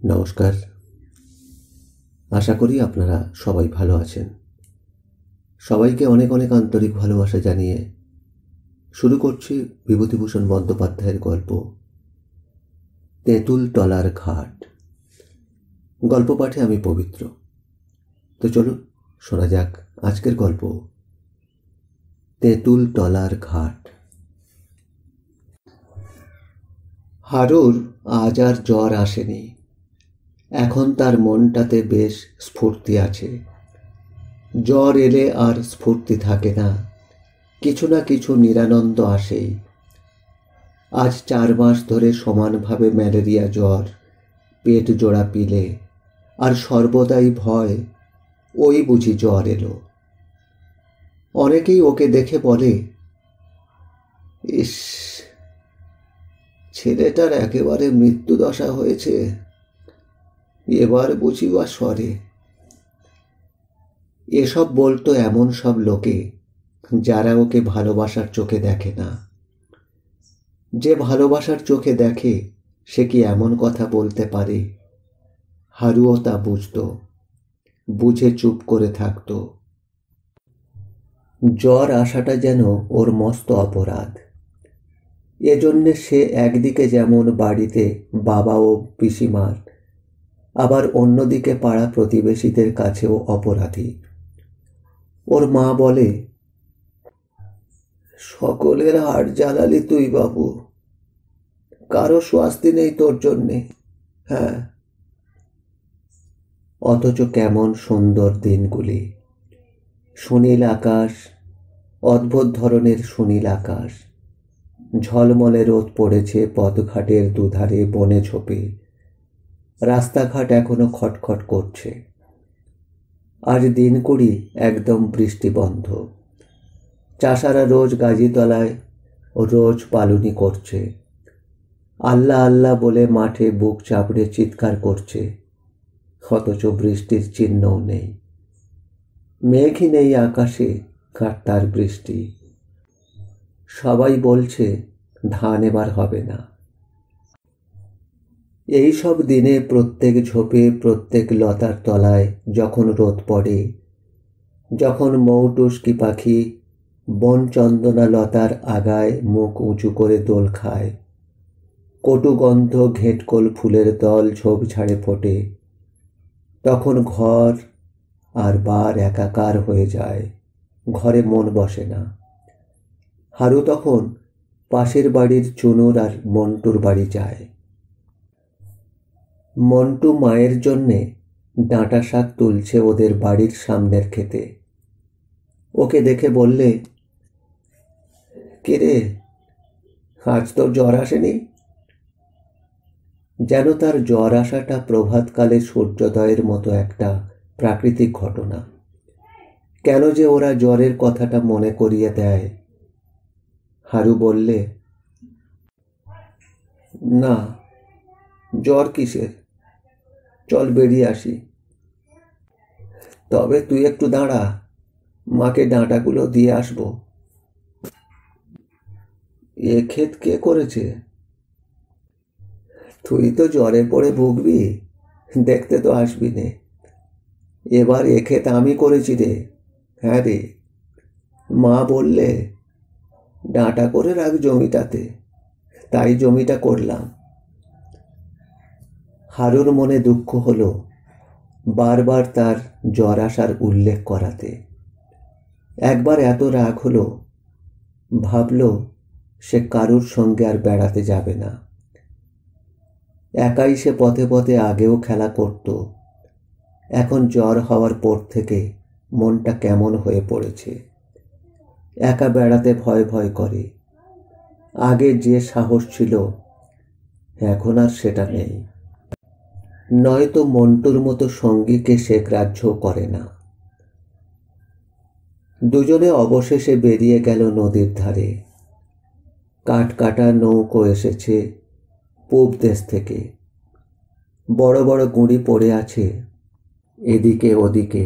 নমস্কার। আশা করি আপনারা সবাই ভালো আছেন। সবাইকে অনেক অনেক আন্তরিক ভালোবাসা জানিয়ে শুরু করছি বিভূতিভূষণ বন্দ্যোপাধ্যায়ের গল্প তেঁতুল তলার ঘাট। গল্প পাঠে আমি পবিত্র। তো চলুন শোনা যাক আজকের গল্প তেঁতুল তলার ঘাট। হারুর আজ আর জ্বর আসেনি। এখন তার মনটাতে বেশ স্ফূর্তি আছে। জ্বর এলে আর স্ফূর্তি থাকে না, কিছু না কিছু নিরানন্দ আসেই। আজ 4 মাস ধরে সমানভাবে ম্যালেরিয়া জ্বর, পেট জোড়া পিলে, আর সর্বদাই ভয় ওই বুঝি জ্বর এলো। অনেকেই ওকে দেখে বলে, ইস, ছেলেটার একেবারে মৃত্যুদশা হয়েছে, এবার বুঝি বা সরে। এসব বলতো এমন সব লোকে যারা ওকে ভালোবাসার চোখে দেখে না। যে ভালোবাসার চোখে দেখে সে কি এমন কথা বলতে পারে? হারুও তা বুঝত, বুঝে চুপ করে থাকত। জ্বর আসাটা যেন ওর মস্ত অপরাধ। এজন্যে সে একদিকে যেমন বাড়িতে বাবা ও পিসিমার, আবার অন্যদিকে পাড়া প্রতিবেশীদের কাছেও অপরাধী। ওর মা বলে, সকলের হাড় জ্বালালি তুই বাবু, কারো শাস্তি নেই তোর জন্যে। হ্যাঁ, অথচ কেমন সুন্দর দিনগুলি। সুনীল আকাশ, অদ্ভুত ধরনের সুনীল আকাশ। ঝলমলে রোদ পড়েছে পথঘাটের দুধারে, বনে ঝোপে। রাস্তাঘাট এখনো খটখট করছে। আজ দিনকুড়ি একদম বৃষ্টি বন্ধ। চাষারা রোজ গাজিতলায় ও রোজ পালুনি করছে। আল্লাহ আল্লাহ বলে মাঠে বুক চাপড়ে চিৎকার করছে, অথচ বৃষ্টির চিহ্নও নেই। মেঘই নেই আকাশে, আর তার বৃষ্টি। সবাই বলছে ধান এবার হবে না। এই সব দিনে প্রত্যেক ঝোপে, প্রত্যেক লতার তলায় যখন রোদ পড়ে, যখন মৌটুসকি পাখি বনচন্দনা লতার আগায় মুখ উঁচু করে দোল খায়, কটুগন্ধ ঘেঁটকোল ফুলের দল ঝোপঝাড়ে ফোটে, তখন ঘর আর বার একাকার হয়ে যায়। ঘরে মন বসে না। হারু তখন পাশের বাড়ির চুনুর আর মন্টুর বাড়ি যায়। মন্টু মায়ের জন্যে ডাঁটা শাক তুলছে ওদের বাড়ির সামনের ক্ষেতে। ওকে দেখে বললে, কে রে, আজ তোর জ্বর আসেনি? যেন তার জ্বর আসাটা প্রভাতকালে সূর্যোদয়ের মতো একটা প্রাকৃতিক ঘটনা। কেন যে ওরা জ্বরের কথাটা মনে করিয়ে দেয়। হারু বললে, না, জ্বর কিসের, চল বেরিয়ে আসি। তবে তুই একটু দাঁড়া, মাকে ডাঁটাগুলো দিয়ে আসবো। এ ক্ষেত কে করেছে? তুই তো জ্বরে পড়ে ভুগবি, দেখতে তো আসবি নে। এবার এ ক্ষেত আমি করেছি রে। হ্যাঁ রে, মা বললে ডাঁটা করে রাখ জমিটাতে, তাই জমিটা করলাম। হারুর মনে দুঃখ হলো বারবার তার জ্বর আসার উল্লেখ করাতে। একবার এত রাগ হলো, ভাবল সে কারুর সঙ্গে আর বেড়াতে যাবে না। একাই সে পথে পথে আগেও খেলা করত। এখন জ্বর হওয়ার পর থেকে মনটা কেমন হয়ে পড়েছে। একা বেড়াতে ভয় ভয় করে। আগে যে সাহস ছিল এখন আর সেটা নেই। নয়তো মন্টুর মতো সঙ্গীকে সে গ্রাহ্য করে না। দুজনে অবশেষে বেরিয়ে গেল নদীর ধারে। কাঠ কাটা নৌকো এসেছে পূব দেশ থেকে। বড় বড় গুঁড়ি পড়ে আছে এদিকে ওদিকে।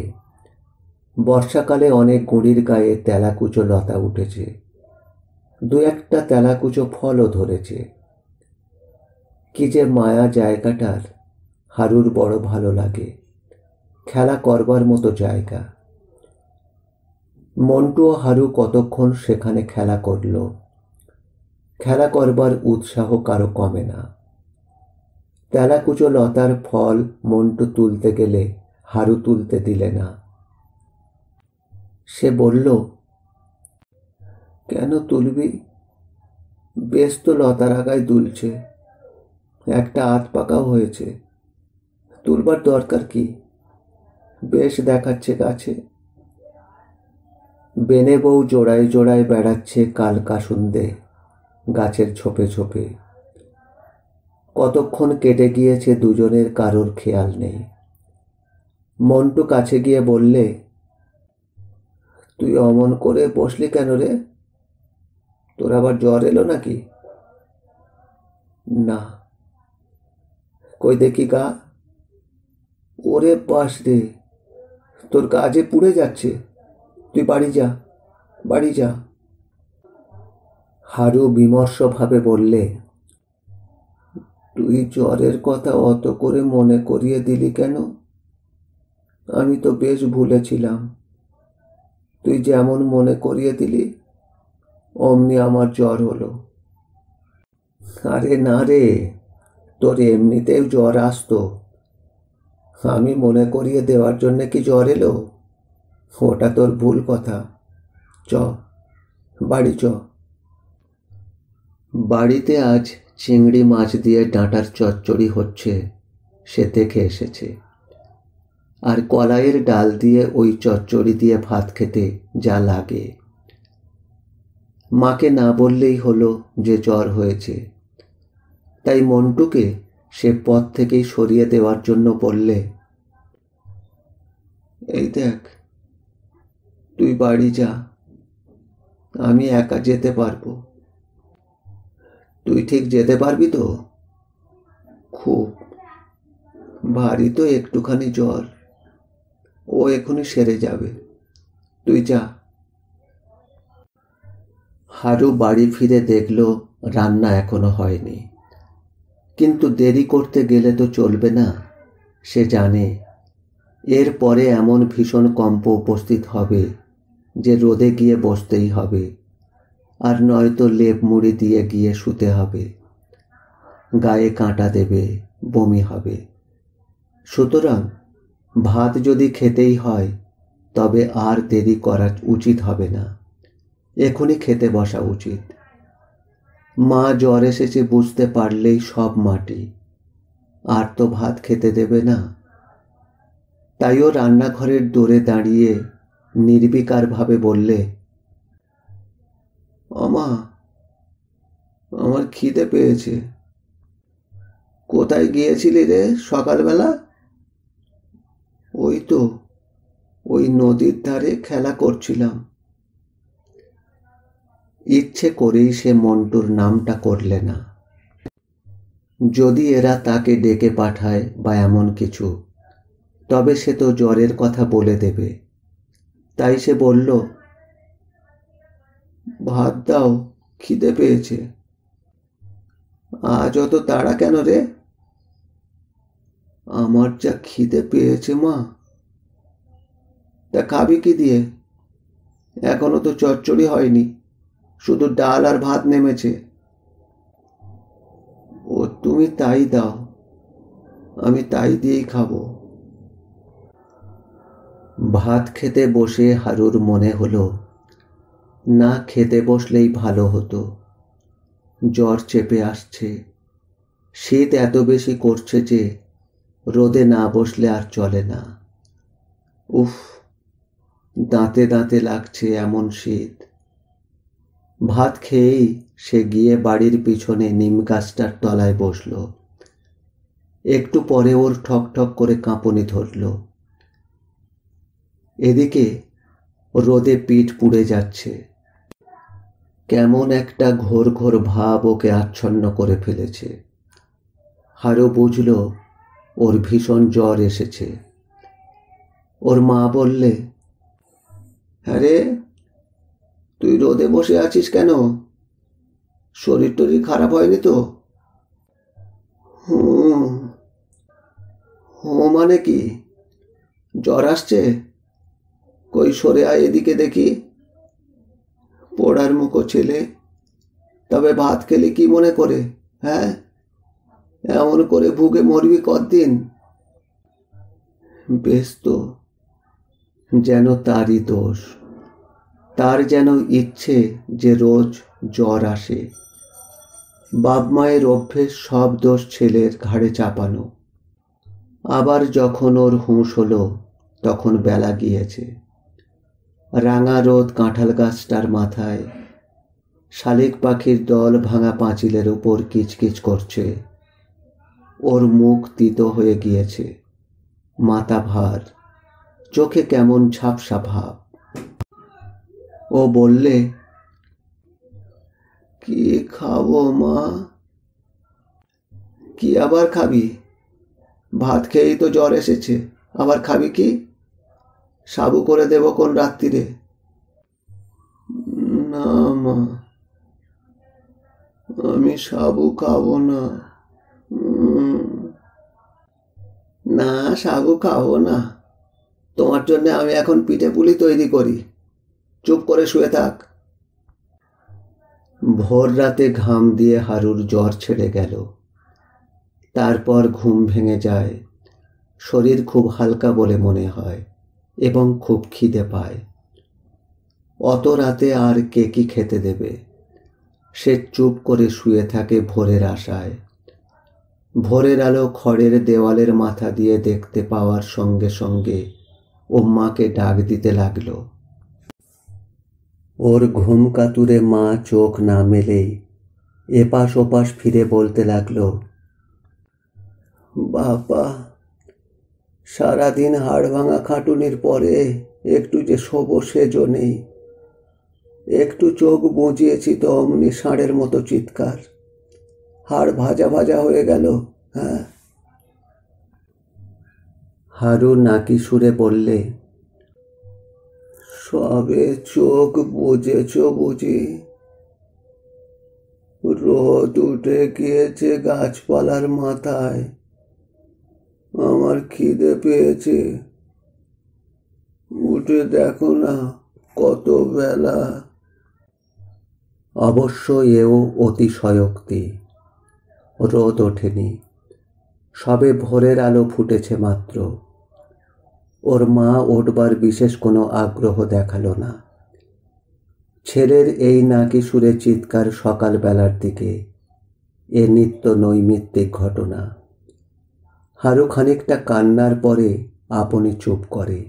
বর্ষাকালে অনেক গুঁড়ির গায়ে তেলাকুচো লতা উঠেছে, দু একটা তেলাকুচো ফলও ধরেছে। কি যে মায়া জায়গাটার, হারুর বড় ভালো লাগে। খেলা করবার মতো জায়গা। মন্টু ও হারু কতক্ষণ সেখানে খেলা করল। খেলা করবার উৎসাহ কারো কমে না। তেলাকুচো লতার ফল মন্টু তুলতে গেলে হারু তুলতে দিলে না। সে বলল, কেন তুলবি? বেশ তো লতার আগায় দুলছে, একটা আধ পাকাও হয়েছে, তুলবার দরকার কি? বেশ দেখাচ্ছে গাছে। বেনে বউ জোড়ায় জোড়ায় বেড়াচ্ছে কাল কাসুন্দে গাছের ছোপে ছোপে। কতক্ষণ কেটে গিয়েছে দুজনের কারোর খেয়াল নেই। মন্টু কাছে গিয়ে বললে, তুই অমন করে বসলি কেন রে? তোর আবার জ্বর এলো নাকি? না। কই দেখি গা। ওরে বাস রে, তোর গা যে পুড়ে যাচ্ছে। তুই বাড়ি যা, বাড়ি যা। হারু বিমর্ষভাবে বললে, তুই জ্বরের কথা অত করে মনে করিয়ে দিলি কেন? আমি তো বেশ ভুলেছিলাম। তুই যেমন মনে করিয়ে দিলি অমনি আমার জ্বর হলো। আরে না রে, তোর এমনিতেও জ্বর আসতো, আমি মনে করিয়ে দেওয়ার জন্য কি জ্বর এলো? ওটা তোর ভুল কথা। চ, বাড়ি চ। বাড়িতে আজ চিংড়ি মাছ দিয়ে ডাঁটার চচ্চড়ি হচ্ছে, সে দেখে এসেছে। আর কলাইয়ের ডাল দিয়ে ওই চচ্চড়ি দিয়ে ভাত খেতে যা লাগে। মাকে না বললেই হলো যে জ্বর হয়েছে। তাই মন্টুকে সে পথ থেকেই সরিয়ে দেওয়ার জন্য বললে, এই দেখ, তুই বাড়ি যা, আমি একা যেতে পারবো। তুই ঠিক যেতে পারবি তো? খুব ভারী তো একটুখানি জ্বর, ও এখনই সেরে যাবে, তুই যা। হারু বাড়ি ফিরে দেখল রান্না এখনো হয়নি। কিন্তু দেরি করতে গেলে তো চলবে না। সে জানে এর পরে এমন ভীষণ কম্প উপস্থিত হবে যে রোদে গিয়ে বসতেই হবে, আর নয়তো লেপ মুড়ি দিয়ে গিয়ে শুতে হবে। গায়ে কাঁটা দেবে, বমি হবে। সুতরাং ভাত যদি খেতেই হয় তবে আর দেরি করা উচিত হবে না, এখনই খেতে বসা উচিত। মা জ্বর এসেছে বুঝতে পারলেই সব মাটি, আর তো ভাত খেতে দেবে না। তাইও রান্নাঘরের দোরে দাঁড়িয়ে নির্বিকারভাবে বললে, আমা, আমার খিদে পেয়েছে। কোথায় গিয়েছিলি রে সকালবেলা? ওই তো, ওই নদীর ধারে খেলা করছিলাম। ইচ্ছে করেই সে মন্টুর নামটা করলে না। যদি এরা তাকে ডেকে পাঠায় বা এমন কিছু, তবে সে তো জ্বরের কথা বলে দেবে। তাই সে বলল, ভাত দাও, খিদে পেয়েছে। আজ অত তাড়া কেন রে? আমার যা খিদে পেয়েছে মা। তা খাবি কি দিয়ে? এখনো তো চচ্চড়ি হয়নি, শুধু ডাল আর ভাত নেমেছে। ও তুমি তাই দাও, আমি তাই দিয়েই খাবো। ভাত খেতে বসে হারুর মনে হলো, না খেতে বসলেই ভালো হতো। জ্বর চেপে আসছে, শীত এত বেশি করছে যে রোদে না বসলে আর চলে না। উফ, দাঁতে দাঁতে লাগছে এমন শীত। ভাত খেয়েই সে গিয়ে বাড়ির পিছনে নিম গাছটার তলায় বসল। একটু পরে ওর ঠক ঠক করে কাঁপুনি ধরল। এদিকে রোদে পিঠ পুড়ে যাচ্ছে। কেমন একটা ঘোর ঘোর ভাব ওকে আচ্ছন্ন করে ফেলেছে। হারু বুঝল ওর ভীষণ জ্বর এসেছে। ওর মা বললে, হ্যাঁ রে, তুই রোদে বসে আছিস কেন? শরীর টরীর খারাপ হয়নি তো? হুম, ও মানে কি? জ্বর আসছে? কই সরে আয় এদিকে দেখি। পোড়ার মুখো ছেলে, তবে ভাত খেলি কি মনে করে? হ্যাঁ, এমন করে ভুগে মরবি কতদিন? বেশ তো, যেন তারই দোষ, তার যেন ইচ্ছে যে রোজ জ্বর আসে। বাপ মায়ের অভ্যেস সব দোষ ছেলের ঘাড়ে চাপানো। আবার যখন ওর হুঁশ হলো তখন বেলা গিয়েছে। রাঙা রোদ কাঁঠাল গাছটার মাথায়, শালিক পাখির দল ভাঙা পাঁচিলের উপর কিচকিচ করছে। ওর মুখ তিতো হয়ে গিয়েছে, মাথা ভার, চোখে কেমন ঝাপসা ভাব। ও বললে, কি খাবো মা? কি আবার খাবি? ভাত খেয়েই তো জ্বর এসেছে, আবার খাবি কি? সাবু করে দেব কোন রাত্রিরে? না মা, আমি সাবু খাবো না। না, সাবু খাবো না। তোমার জন্য আমি এখন পিঠে পুলি তৈরি করি। চুপ করে শুয়ে থাক। ভোর রাতে ঘাম দিয়ে হারুর জ্বর ছেড়ে গেল। তারপর ঘুম ভেঙে যায়। শরীর খুব হালকা বলে মনে হয় এবং খুব খিদে পায়। অত রাতে আর কে কি খেতে দেবে? সে চুপ করে শুয়ে থাকে ভোরের আশায়। ভোরের আলো খড়ের দেওয়ালের মাথা দিয়ে দেখতে পাওয়ার সঙ্গে সঙ্গে ও মাকে ডাক দিতে লাগলো। ওর ঘুম কাতুরে মা চোখ না মেলেই এপাশ ওপাশ ফিরে বলতে লাগলো, বাবা, সারাদিন হাড় ভাঙা খাটুনির পরে একটু যে শোবো সেজো নেই। একটু চোখ বুজিয়েছি তো অমনি ষাঁড়ের মতো চিৎকার। হাড় ভাজা ভাজা হয়ে গেল। হ্যাঁ। হারু নাকি সুরে বললে, সবে চোখ বুজেছ বুঝি? রোদ উঠে গিয়েছে গাছপালার মাথায়। আমার খিদে পেয়েছে, উঠে দেখো না কত বেলা। অবশ্য এও অতিশয়োক্তি। রোদ ওঠেনি, সবে ভোরের আলো ফুটেছে মাত্র। ওর মা ওঠবার বিশেষ কোনো আগ্রহ দেখালো না। ছেলের এই নাকি সুরে চিৎকার সকালবেলার দিকে এ নিত্য নৈমিত্তিক ঘটনা। হারু খানিকটা কান্নার পরে আপনি চুপ করে।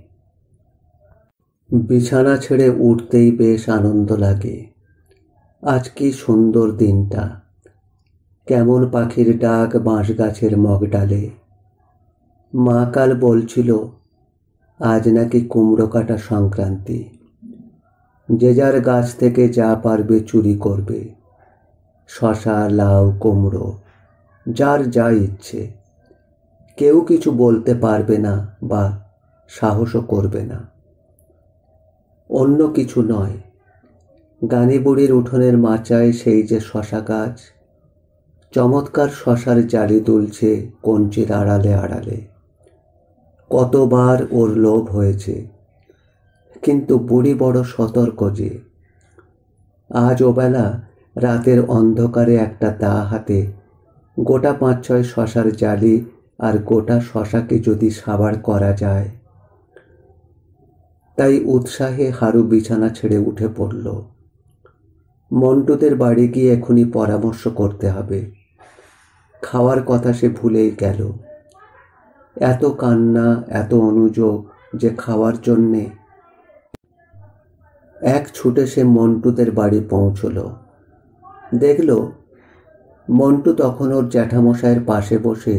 বিছানা ছেড়ে উঠতেই বেশ আনন্দ লাগে। আজ কি সুন্দর দিনটা। কেমন পাখির ডাক বাঁশ গাছের মগডালে। মা কাল বলছিল আজ নাকি কুমড়ো কাটা সংক্রান্তি। যে যার গাছ থেকে যা পারবে চুরি করবে, শশা, লাউ, কুমড়ো, যার যা ইচ্ছে। কেউ কিছু বলতে পারবে না বা সাহসও করবে না। অন্য কিছু নয়, গানিবুড়ির উঠোনের মাচায় সেই যে শশা গাছ, চমৎকার শশার জালি দুলছে কঞ্চির আড়ালে আড়ালে। কতবার ওর লোভ হয়েছে, কিন্তু বুড়ি বড় সতর্ক যে। আজ ওবেলা রাতের অন্ধকারে একটা দা হাতে গোটা ৫-৬ শশার জালি আর গোটা শশাকে যদি সাবাড় করা যায়। তাই উৎসাহে হারু বিছানা ছেড়ে উঠে পড়ল। মন্টুদের বাড়ি গিয়ে এখনই পরামর্শ করতে হবে। খাওয়ার কথা সে ভুলেই গেল। এত কান্না, এত অনুযোগ যে খাওয়ার জন্যে। এক ছুটে সে মন্টুদের বাড়ি পৌঁছল। দেখল মন্টু তখন ওর জ্যাঠামশাইয়ের পাশে বসে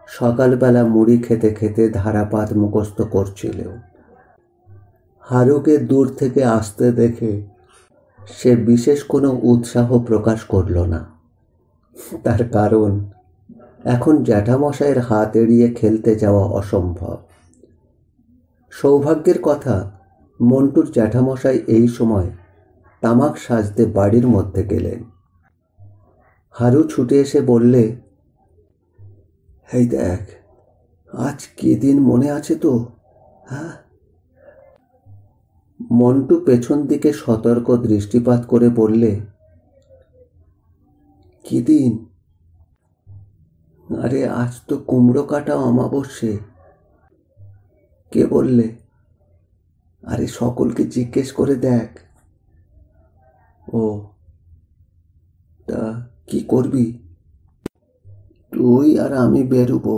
সকালবেলা মুড়ি খেতে খেতে ধারাপাত মুখস্থ করছিল। হারুকে দূর থেকে আসতে দেখে সে বিশেষ কোনো উৎসাহ প্রকাশ করল না। তার কারণ এখন জ্যাঠামশাইয়ের হাত এড়িয়ে খেলতে যাওয়া অসম্ভব। সৌভাগ্যের কথা, মন্টুর জ্যাঠামশাই এই সময় তামাক সাজতে বাড়ির মধ্যে গেলেন। হারু ছুটে এসে বললে, এই দেখ, আজ কি দিন মনে আছে তো? হ্যাঁ। মন্টু পেছন দিকে সতর্ক দৃষ্টিপাত করে বললে, কি দিন? আরে আজ তো কুমড়ো কাটা অমাবস্যে। কে বললে? আরে সকলকে জিজ্ঞেস করে দেখ। ও, তা কি করবি? তুই আর আমি বেরোবো।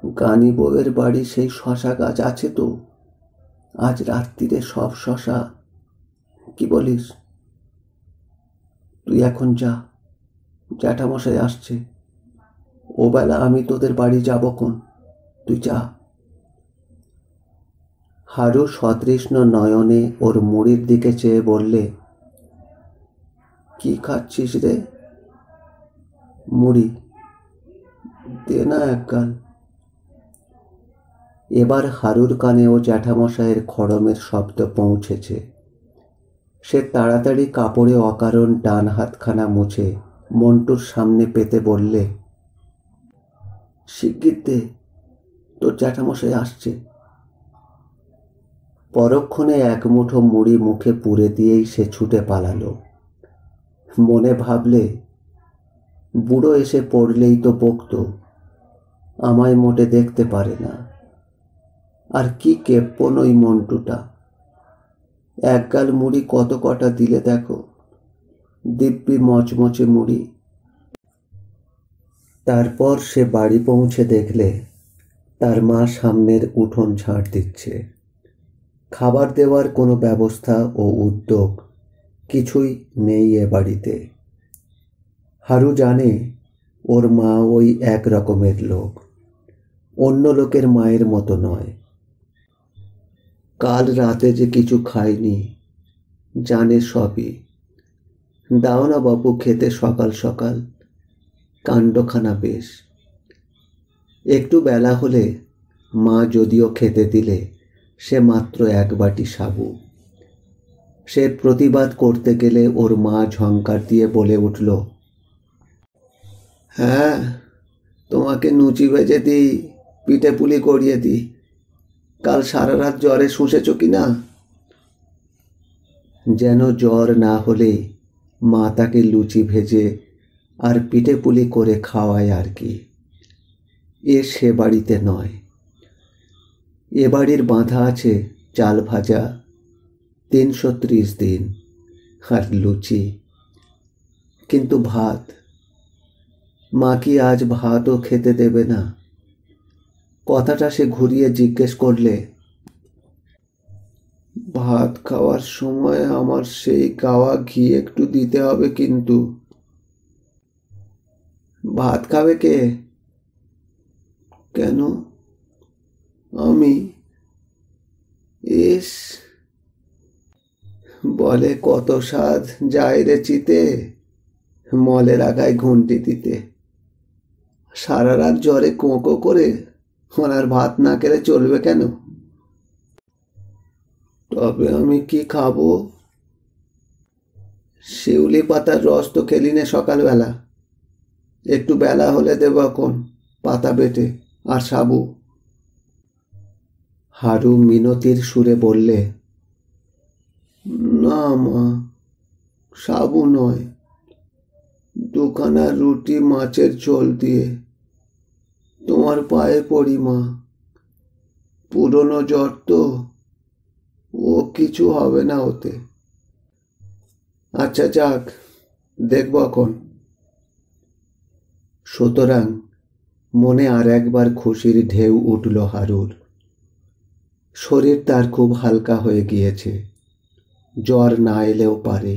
গানি বউয়ের বাড়ি সেই শশা গাছ আছে তো, আজ রাত্রিরে সব শশা। কি বলিস? তুই এখন যা, জ্যাঠামশাই আসছে। ও বেলা আমি তোদের বাড়ি যাব কোন, তুই যা। হারু সতৃষ্ণ নয়নে ওর মুড়ির দিকে চেয়ে বললে, কি খাচ্ছিস রে? মুড়ি দে না এক গাল। এবার হারুর কানেও জ্যাঠামশাইয়ের খড়মের শব্দ পৌঁছেছে। সে তাড়াতাড়ি কাপড়ে অকারণ ডান হাতখানা মুছে মন্টুর সামনে পেতে বললে, শিগগির দে, তোর জ্যাঠামশাই আসছে। পরক্ষণে এক মুঠো মুড়ি মুখে পুরে দিয়েই সে ছুটে পালালো। মনে ভাবলে, বুড়ো এসে পড়লেই তো বকত, আমায় মোটে দেখতে পারে না। আর কি কেপ্পন ওই মন্টুটা। এক গাল মুড়ি কত কটা দিলে দেখো, দিব্যি মচমচে মুড়ি। তারপর সে বাড়ি পৌঁছে দেখলে তার মা সামনের উঠোন ঝাড় দিচ্ছে। খাবার দেওয়ার কোনো ব্যবস্থা ও উদ্যোগ কিছুই নেই এ বাড়িতে। হারু জানে ওর মা ওই এক রকমের লোক, অন্য লোকের মায়ের মতো নয়। কাল রাতে যে কিছু খায়নি জানে সবই। দাও না বাপু খেতে সকাল সকাল, কাণ্ডখানা বেশ। একটু বেলা হলে মা যদিও খেতে দিলে সে মাত্র এক বাটি সাবু। সে প্রতিবাদ করতে গেলে ওর মা ঝংকার দিয়ে বলে উঠল, হ্যাঁ, তোমাকে নুচি ভেজে দিই, পিঠে পুলি করিয়ে দিই। কাল সারা রাত জ্বরে শুষেছ কি না? যেন জ্বর না হলে মা তাকে লুচি ভেজে আর পিঠে পুলি করে খাওয়ায় আর কি। এ সে বাড়িতে নয়। এ বাড়ির বাঁধা আছে চাল ভাজা ৩৩০ দিন আর লুচি, কিন্তু ভাত, মা কি আজ ভাতও খেতে দেবে না? কথাটা সে ঘুরিয়ে জিজ্ঞেস করলে, ভাত খাওয়ার সময় আমার সেই গাওয়া ঘি একটু দিতে হবে কিন্তু। ভাত খাবে কে? কেন? আমি। ইস, বলে কত স্বাদ যায় রে চিতে, মলের আগায় ঘুঁটি দিতে। সারা রাত জ্বরে কোঁকো করে ওনার ভাত না খেলে চলবে কেন? তবে আমি কি খাবো? শিউলি পাতার রস তো খেলি নে সকালবেলা, একটু বেলা হলে দেব এখন পাতা বেটে আর সাবু। হারু মিনতির সুরে বললে, না মা, সাবু নয়, দুখানা রুটি মাছের ঝোল দিয়ে। তোমার পায়ে পড়ি মা, পুরনো জ্বর তো, ও কিছু হবে না ওতে। আচ্ছা যাক, দেখব এখন। সুতরাং মনে আর একবার খুশির ঢেউ উঠল হারুর। শরীর তার খুব হালকা হয়ে গিয়েছে, জ্বর না এলেও পারে।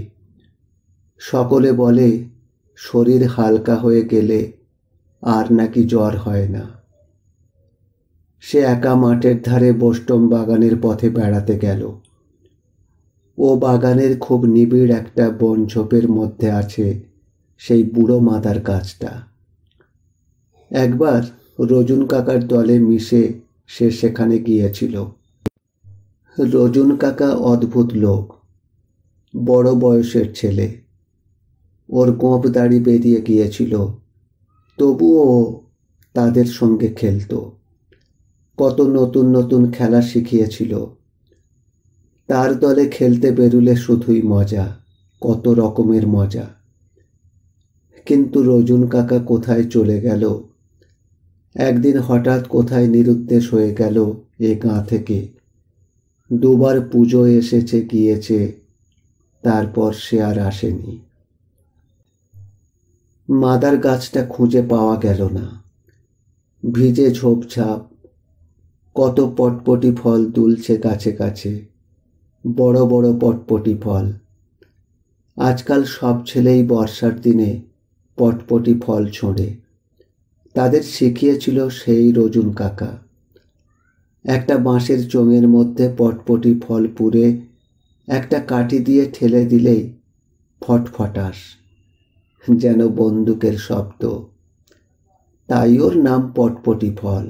সকলে বলে শরীর হালকা হয়ে গেলে আর নাকি জ্বর হয় না। সে একা মাঠের ধারে বোষ্টম বাগানের পথে বেড়াতে গেল। ও বাগানের খুব নিবিড় একটা বন ঝোপের মধ্যে আছে সেই বুড়ো মাদার গাছটা। একবার রজুন কাকার দলে মিশে সে সেখানে গিয়েছিল। রজুন কাকা অদ্ভুত লোক, বড় বয়সের ছেলে। ওর গোঁফ দাড়ি বেরিয়ে গিয়েছিল, তবুও তাদের সঙ্গে খেলত। কত নতুন নতুন খেলা শিখিয়েছিল। তার দলে খেলতে বেরুলে শুধুই মজা, কত রকমের মজা। কিন্তু রজুন কাকা কোথায় চলে গেল? একদিন হঠাৎ কোথায় নিরুদ্দেশ হয়ে গেল এ গাঁ থেকে। দুবার পুজো এসেছে গিয়েছে, তারপর সে আর আসেনি। মাদার গাছটা খুঁজে পাওয়া গেল না। ভিজে ঝোপঝাপ, কত পটপটি ফল দুলছে গাছে গাছে, বড় বড় পটপটি ফল। আজকাল সব ছেলেই বর্ষার দিনে পটপটি ফল ছোঁড়ে। তাদের শিখিয়েছিল সেই রজুন কাকা। একটা বাঁশের চোঙের মধ্যে পটপটি ফল পুরে একটা কাঠি দিয়ে ঠেলে দিলেই ফটফটাস, যেন বন্দুকের শব্দ। তাই ওর নাম পটপটি ফল।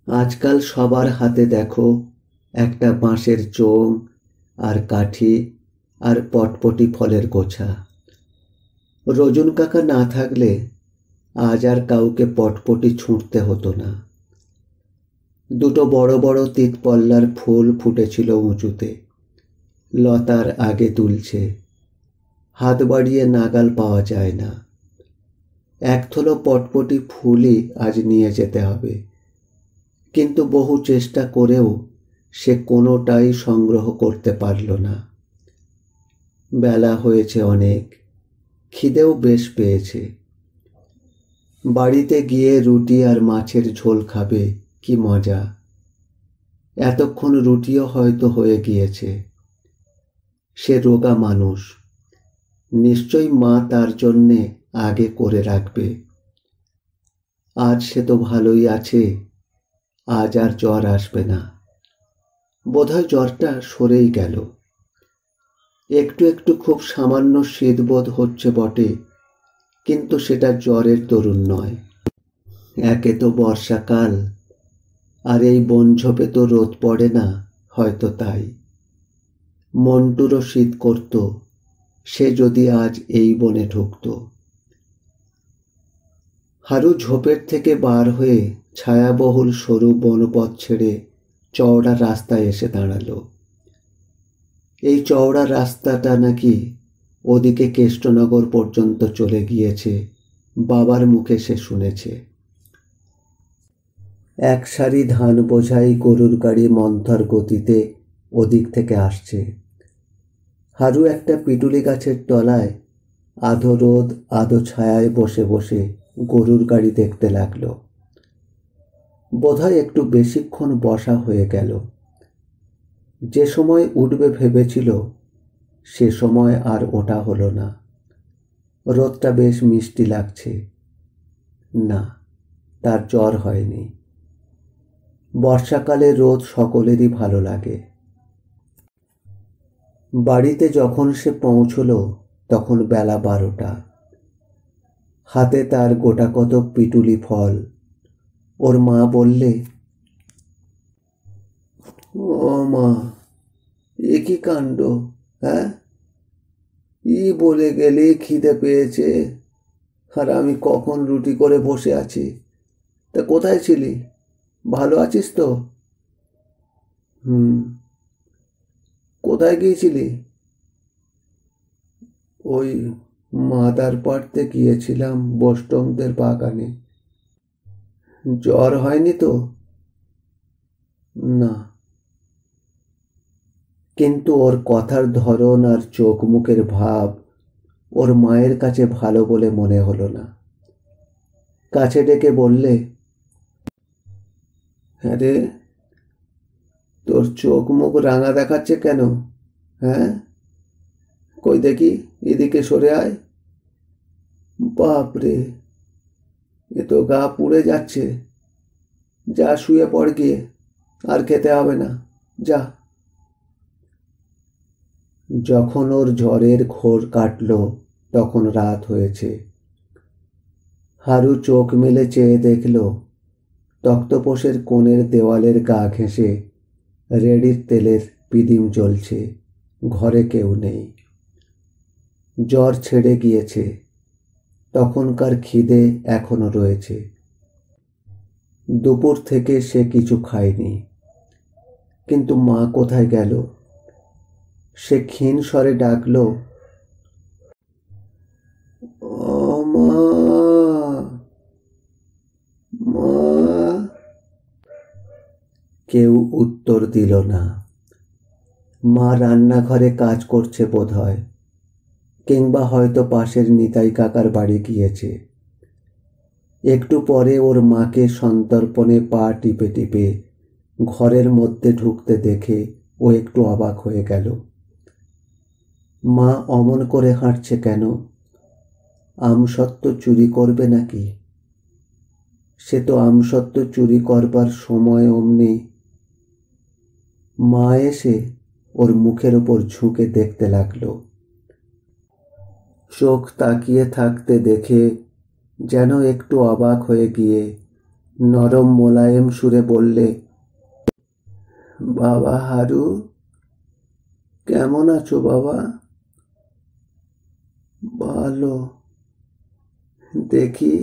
আজকাল সবার হাতে দেখো একটা বাঁশের চোঙ আর কাঠি আর পটপটি ফলের গোছা। রজুন কাকা না থাকলে আজ আর কাউকে পটপটি ছুঁড়তে হতো না। দুটো বড় বড় তিতপল্লার ফুল ফুটেছিল উঁচুতে, লতার আগে তুলছে, হাত বাড়িয়ে নাগাল পাওয়া যায় না। এক থলো পটপটি ফুলই আজ নিয়ে যেতে হবে, কিন্তু বহু চেষ্টা করেও সে কোনোটাই সংগ্রহ করতে পারল না। বেলা হয়েছে অনেক, খিদেও বেশ পেয়েছে। বাড়িতে গিয়ে রুটি আর মাছের ঝোল খাবে, কি মজা। এতক্ষণ রুটিও হয়তো হয়ে গিয়েছে। সে রোগা মানুষ, নিশ্চয়ই মা তার জন্যে আগে করে রাখবে। আজ সে তো ভালোই আছে, আজ আর জ্বর আসবে না। বোধহয় জ্বরটা সরেই গেল। একটু একটু খুব সামান্য শীতবোধ হচ্ছে বটে, কিন্তু সেটা জ্বরের দরুন নয়। একে তো বর্ষাকাল, আর এই বনঝোপে তো রোদ পড়ে না, হয়তো তাই। মন্টুরও শীত করত, সে যদি আজ এই বনে ঢুকত। হারু ঝোপের থেকে বার হয়ে ছায়াবহুল সরু বনপথ ছেড়ে চওড়া রাস্তায় এসে দাঁড়ালো। এই চওড়া রাস্তাটা নাকি ওদিকে কেষ্টনগর পর্যন্ত চলে গিয়েছে, বাবার মুখে সে শুনেছে। এক সারি ধান বোঝাই গরুর গাড়ি মন্থর গতিতে ওদিক থেকে আসছে। হারু একটা পিটুলি গাছের তলায় আধো রোদ আধো ছায়ায় বসে বসে গরুর গাড়ি দেখতে লাগলো। বোধহয় একটু বেশিক্ষণ বসা হয়ে গেল। যে সময় উঠবে ভেবেছিল সে সময় আর ওঠা হলো না। রোদটা বেশ মিষ্টি লাগছে। না, তার জ্বর হয়নি। বর্ষাকালে রোদ সকলেরই ভালো লাগে। বাড়িতে যখন সে পৌঁছল তখন বেলা 12টা। হাতে তার গোটা কত পিটুলি ফল। ওর মা বললে, ও মা, এ কি কাণ্ড, হ্যাঁ? ই বলে গেলে খিদে পেয়েছে, আর আমি কখন রুটি করে বসে আছি। তা কোথায় ছিলি? ভালো আছিস তো? কোথায় গিয়েছিলি? ওই মাদার পাড়তে গিয়েছিলাম, বোস্টমদের বাগানে। জ্বর হয়নি তো? না। কিন্তু ওর কথার ধরন আর চোখ মুখের ভাব ওর মায়ের কাছে ভালো বলে মনে হলো না। কাছে ডেকে বললে, হ্যাঁ রে, তোর চোখ মুখ রাঙা দেখাচ্ছে কেন, হ্যাঁ? কই দেখি, এদিকে সরে আয়। বাপরে, এ তো গা পুড়ে যাচ্ছে। যা শুয়ে পড় গিয়ে, আর খেতে হবে না, যা। যখন ওর জ্বরের ঘোর কাটল তখন রাত হয়েছে। হারু চোখ মেলে চেয়ে দেখল তক্তপোষের কোণের দেওয়ালের গা ঘেঁষে রেড়ির তেলের পিদিম জ্বলছে। ঘরে কেউ নেই। জ্বর ছেড়ে গিয়েছে, তখনকার খিদে এখনো রয়েছে। দুপুর থেকে সে কিছু খায়নি। কিন্তু মা কোথায় গেল? সে ক্ষীণ স্বরে ডাকল, ও মা, মা। কেউ উত্তর দিল না। মা রান্নাঘরে কাজ করছে বোধহয়, কিংবা হয়তো পাশের নিতাই কাকার বাড়ি গিয়েছে। একটু পরে ওর মাকে সন্তর্পণে পা টিপে টিপে ঘরের মধ্যে ঢুকতে দেখে ও একটু অবাক হয়ে গেল। মা অমন করে হাঁটছে কেন? আমসত্ত্ব চুরি করবে নাকি? সে তো আমসত্ত্ব চুরি করবার সময় অমনি। মা এসে ওর মুখের ওপর ঝুঁকে দেখতে লাগলো। চোখ তাকিয়ে থাকতে দেখে যেন একটু অবাক হয়ে গিয়ে নরম মোলায়েম সুরে বললে, বাবা হারু, কেমন আছো বাবা? ভালো। দেখি।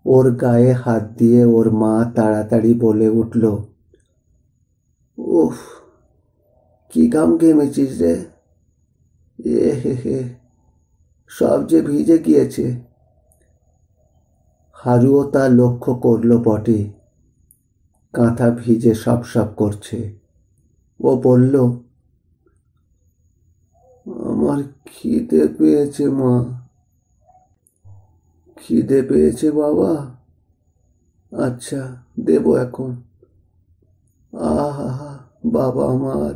ওর গায়ে হাত দিয়ে ওর মা তাড়াতাড়ি বলে উঠল, উফ, কি ঘাম ঘেমেছিস রে! এ হে হে, সব যে ভিজে গিয়েছে। হারুও তা লক্ষ্য করল বটে। কাঁথা ভিজে সপ সপ করছে। ও বলল, আমার খিদে পেয়েছে মা। খিদে পেয়েছে বাবা? আচ্ছা, দেব এখন। আহা, বাবা আমার,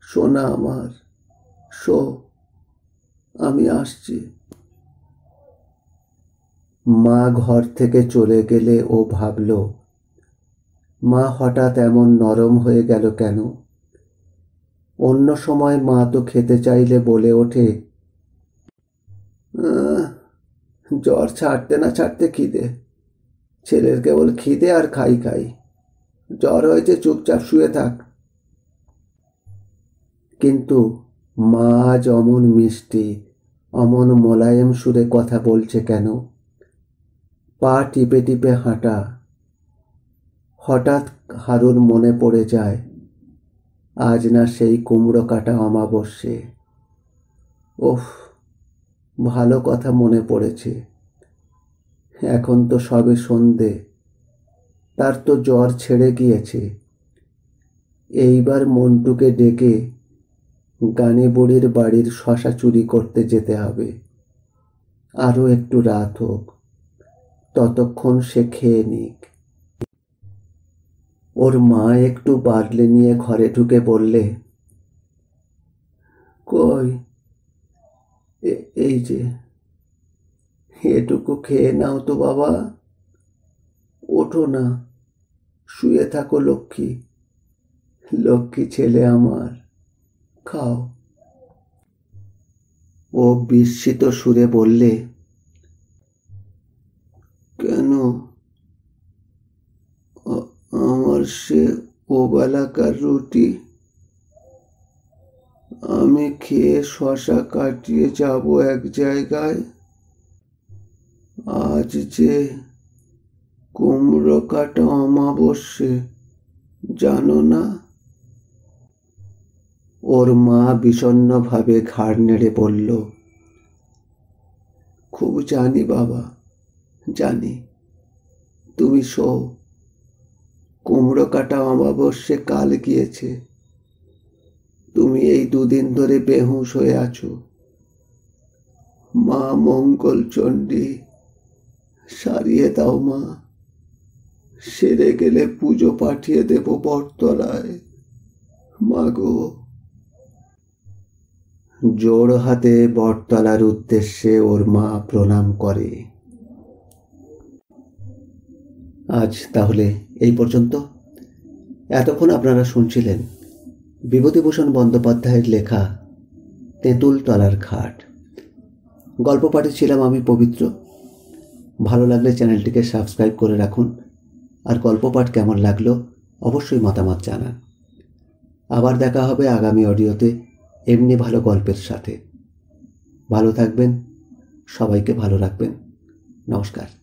সোনা আমার, শো, আমি আসছি। মা ঘর থেকে চলে গেলে ও ভাবল, মা হঠাৎ এমন নরম হয়ে গেল কেন? অন্য সময় মা তো খেতে চাইলে বলে ওঠে, জ্বর ছাড়তে না ছাড়তে খিদে। ছেলের কেবল খিদে আর খাই খাই। জ্বর হয়েছে, চুপচাপ শুয়ে থাক। কিন্তু মা আজ অমন মিষ্টি, অমন মোলায়েম সুরে কথা বলছে কেন? পা টিপে টিপে হাঁটা। হঠাৎ হারুর মনে পড়ে যায়, আজ না সেই কুমড়ো কাটা অমাবস্যে। ওহ, ভালো কথা মনে পড়েছে। এখন তো সবে সন্ধে। তার তো জ্বর ছেড়ে গিয়েছে। এইবার মন্টুকে ডেকে গানি বুড়ির বাড়ির শশা চুরি করতে যেতে হবে। আরও একটু রাত হোক, ততক্ষণ সে খেয়ে নিক। ওর মা একটু বাটলে নিয়ে ঘরে ঢুকে বললে, কই, এই যে, এটুকু খেয়ে নাও তো বাবা। ওঠো না, শুয়ে থাকো লক্ষ্মী, লক্ষ্মী ছেলে আমার, খাও। ও বিস্মিত সুরে বললে, কেন? আমার সে ওবেলাকার রুটি আমি খেয়ে শশা কাটিয়ে যাব এক জায়গায়। আজ যে কুমড়ো কাটা অমাবস্যে, জানো না? ওর মা বিষণ্ণভাবে ঘাড় নেড়ে বলল, খুব জানি বাবা, জানি। তুমি শো। কুমড়ো কাটা অমাবস্যে কাল গিয়েছে। তুমি এই দুদিন ধরে বেহুঁশ হয়ে আছো। মা মঙ্গল চণ্ডী, সারিয়ে দাও মা। সেরে গেলে পুজো পাঠিয়ে দেব বটতলায়। মাগো। জোর হাতে বটতলার উদ্দেশ্যে ওর মা প্রণাম করে। আজ তাহলে এই পর্যন্ত। এতক্ষণ আপনারা শুনছিলেন বিভূতিভূষণ বন্দ্যোপাধ্যায়ের লেখা তেঁতুল তলার খাট। গল্প পাঠে ছিলাম আমি পবিত্র। ভালো লাগলে চ্যানেলটিকে সাবস্ক্রাইব করে রাখুন, আর গল্প পাঠ কেমন লাগলো অবশ্যই মতামত জানান। আবার দেখা হবে আগামী অডিওতে এমনি ভালো গল্পের সাথে। ভালো থাকবেন, সবাইকে ভালো রাখবেন। নমস্কার।